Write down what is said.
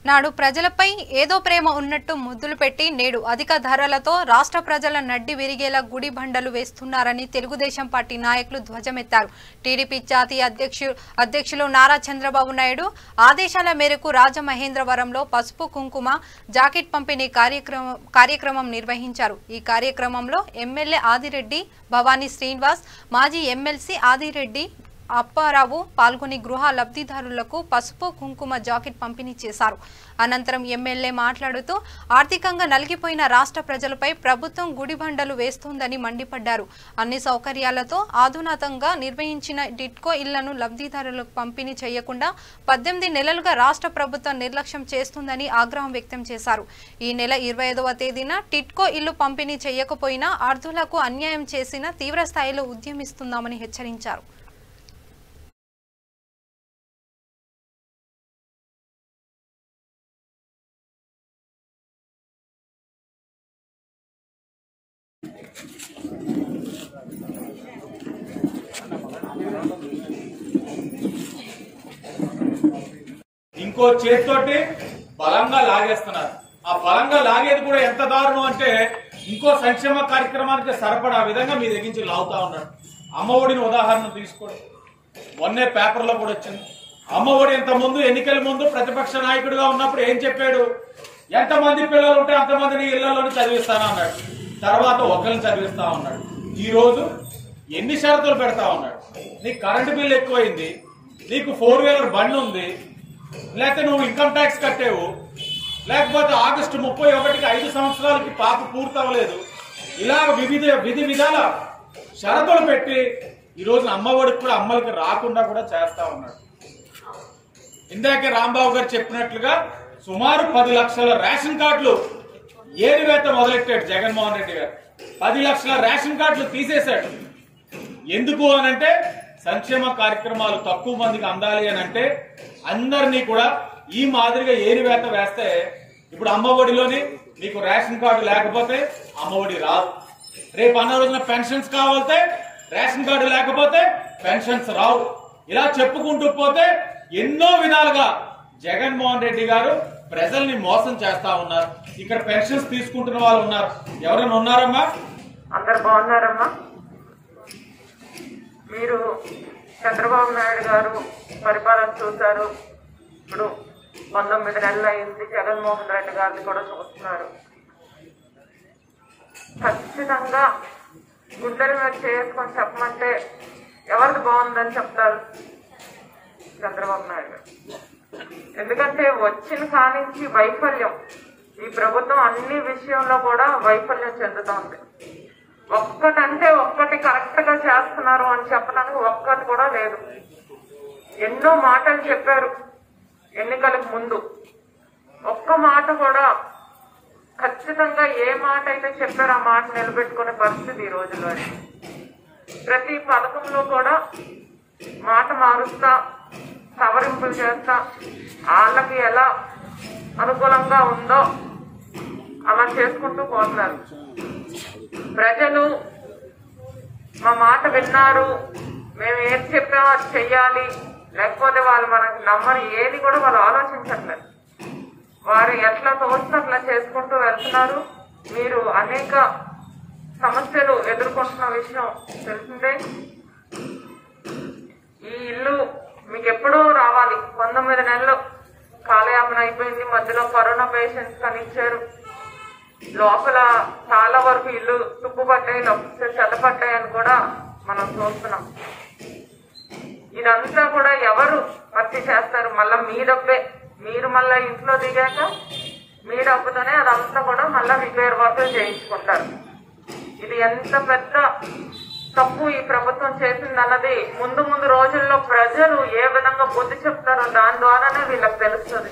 నాడు ప్రజలపై ఏదో ప్రేమ ఉన్నట్టు ముద్దులు పెట్టి నేడు అధిక ధరలతో రాష్ట్ర ప్రజల నడ్డి విరిగేలా గుడి బండలు వేస్తున్నారని తెలుగుదేశం పార్టీ నాయకులు ధ్వజమెత్తారు. టీడీపీ జాతీయ అధ్యక్షులు నారా చంద్రబాబు నాయుడు ఆదేశాల మేరకు రాజమహేంద్రవరంలో పసుపు కుంకుమ జాకెట్ పంపిణీ కార్యక్రమం నిర్వహించారు. ఈ కార్యక్రమంలో ఎమ్మెల్యే ఆదిరెడ్డి భవానీ శ్రీనివాస్, మాజీ ఎమ్మెల్సీ ఆదిరెడ్డి అప్పారావు పాల్గొని గృహ లబ్ధిదారులకు పసుపు కుంకుమ జాకెట్ పంపిణీ చేశారు. అనంతరం ఎమ్మెల్యే మాట్లాడుతూ ఆర్థికంగా నలిగిపోయిన రాష్ట్ర ప్రజలపై ప్రభుత్వం గుడిబండలు వేస్తోందని మండిపడ్డారు. అన్ని సౌకర్యాలతో అధునాతంగా నిర్వహించిన టిట్కో ఇళ్లను లబ్ధిదారులకు పంపిణీ చేయకుండా 18 నెలలుగా రాష్ట్ర ప్రభుత్వం నిర్లక్ష్యం చేస్తుందని ఆగ్రహం వ్యక్తం చేశారు. ఈ నెల 25వ తేదీన టిట్కో ఇల్లు పంపిణీ చేయకపోయినా అర్హులకు అన్యాయం చేసిన తీవ్ర స్థాయిలో ఉద్యమిస్తున్నామని హెచ్చరించారు. ఇంకో చేతితోటి బలంగా లాగేస్తున్నారు. ఆ బలంగా లాగేది కూడా ఎంత దారుణం అంటే ఇంకో సంక్షేమ కార్యక్రమానికి సరిపడా విధంగా మీ దగ్గర నుంచి లాగుతా ఉన్నాడు. అమ్మఒడిని ఉదాహరణ తీసుకోండి. మొన్నే పేపర్లో కూడా వచ్చింది. అమ్మఒడి ఇంత ముందు ఎన్నికల ముందు ప్రతిపక్ష నాయకుడిగా ఉన్నప్పుడు ఏం చెప్పాడు? ఎంతమంది పిల్లలు ఉంటే అంతమందిని ఇళ్లలోనే చదివిస్తానా అన్నాడు. తర్వాత ఒకరిని చదివిస్తా ఉన్నాడు. ఈ రోజు ఎన్ని షరతులు పెడతా ఉన్నాడు? నీకు కరెంటు బిల్లు ఎక్కువైంది, నీకు 4-వీలర్ బండి ఉంది, లేకపోతే నువ్వు ఇన్కమ్ ట్యాక్స్ కట్టేవు, లేకపోతే ఆగస్టు 31కి 5 సంవత్సరాలకి పాప పూర్తవలేదు. ఇలా విధి విధాల షరతులు పెట్టి ఈ రోజున అమ్మఒడికి కూడా అమ్మలకి రాకుండా కూడా చేస్తా ఉన్నాడు. ఇందాకే రాంబాబు గారు చెప్పినట్లుగా సుమారు 10 లక్షల రేషన్ కార్డులు ఏరివేత మొదలెట్టాడు జగన్మోహన్ రెడ్డి గారు. 10 లక్షల రేషన్ కార్డులు తీసేశాడు. ఎందుకు అనంటే సంక్షేమ కార్యక్రమాలు తక్కువ మందికి అందాలి అనంటే అందరినీ కూడా ఈ మాదిరిగా ఏరివేత వేస్తే ఇప్పుడు అమ్మఒడిలోని మీకు రేషన్ కార్డు లేకపోతే అమ్మఒడి రాదు. రేపు అన్న రోజున పెన్షన్స్ కావాలంటే రేషన్ కార్డు లేకపోతే పెన్షన్స్ రావు. ఇలా చెప్పుకుంటూ పోతే ఎన్నో విధాలుగా జగన్మోహన్ రెడ్డి గారు ప్రజల్ని మోసం చేస్తా ఉన్నారు. ఇక్కడ పెన్షన్స్ తీసుకుంటున్న వాళ్ళు ఉన్నారు. ఎవరైనా ఉన్నారమ్మా? అందరు బాగున్నారమ్మా? మీరు చంద్రబాబు నాయుడు గారు పరిపాలన చూశారు. ఇప్పుడు 19 నెలలు అయింది. జగన్మోహన్ రెడ్డి గారిని కూడా చూస్తున్నారు. ఖచ్చితంగా గుండెల మీద చేసుకొని చెప్పమంటే ఎవరికి బాగుందని చెప్తారు? చంద్రబాబు నాయుడు గారు. ఎందుకంటే వచ్చిన కానించి వైఫల్యం, ఈ ప్రభుత్వం అన్ని విషయంలో కూడా వైఫల్యం చెందుతోంది. ఒక్కటంటే ఒక్కటి కరెక్ట్ గా చేస్తున్నారు అని చెప్పడానికి ఒక్కటి కూడా లేదు. ఎన్నో మాటలు చెప్పారు ఎన్నికలకు ముందు, ఒక్క మాట కూడా ఖచ్చితంగా ఏ మాట అయితే చెప్పారో ఆ మాట నిలబెట్టుకునే పరిస్థితి ఈ రోజుల్లో. ప్రతి పథకంలో కూడా మాట మారుస్తా, సవరింపులు చేస్తా, వాళ్ళకి ఎలా అనుకూలంగా ఉందో అలా చేసుకుంటూ పోతున్నారు. ప్రజలు మా మాట విన్నారు, మేము ఏది చెప్పామో అది చెయ్యాలి, లేకపోతే వాళ్ళు మనకి నమ్మరు, ఏది కూడా వాళ్ళు ఆలోచించట్లేదు. వారు ఎట్లా తోస్తే అట్లా చేసుకుంటూ వెళ్తున్నారు. మీరు అనేక సమస్యలు ఎదుర్కొంటున్న విషయం తెలిసిందే. ఈ ఇల్లు మీకు ఎప్పుడూ రావాలి. 19 నెలలు కాలయాపన అయిపోయింది. మధ్యలో కరోనా పేషెంట్స్ అని ఇచ్చారు. లోపల చాలా వరకు ఇల్లు తుప్పుపట్టాయి, చెత్తపట్టాయి అని కూడా మనం చూస్తున్నాం. ఇదంతా కూడా ఎవరు భర్తీ చేస్తారు? మళ్ళా మీ డబ్బే. మీరు మళ్ళా ఇంట్లో దిగాక మీ డబ్బుతోనే అదంతా కూడా మళ్ళా రిపేర్ వర్క్ చేయించుకుంటారు. ఇది ఎంత పెద్ద తప్పు ఈ ప్రభుత్వం చేసిందన్నది ముందు రోజుల్లో ప్రజలు ఏ విధంగా బుద్ధి చెప్తారో దాని ద్వారానే వీళ్ళకి తెలుస్తుంది.